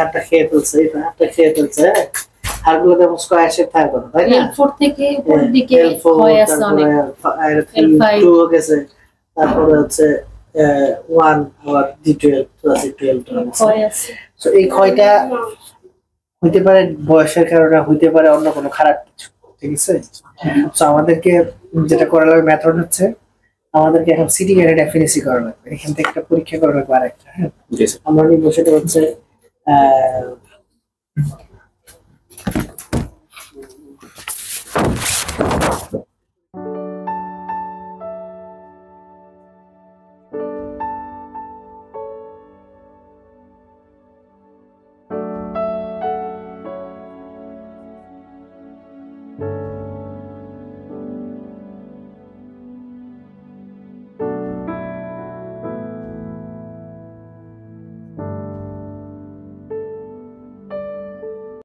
আটটা খেয়ে ফেলছে, আটটা খেয়ে ফেলছে, হাড়গুলো তো স্কয়ার শেপ থাকবে না, তাই না? L4 থেকে উপরের দিকে হয় আছে অনেক, L5 গেছে, তারপরে হচ্ছে 1 আবার D12 12 হয় আছে। সো এই ক্ষয়টা হইতে পারে বয়সের কারণে, হইতে পারে অন্য কোনো খারাপ কিছু, ঠিক আছে? তো আমাদেরকে যেটা করা লাগবে মেথড হচ্ছে, আমাদেরকে এখন সিটি গ্রেড এফিনিসি করা লাগবে, এখান থেকে একটা পরীক্ষা করা লাগবে আরেকটা। হ্যাঁ, আমরা নিব সেটা হচ্ছে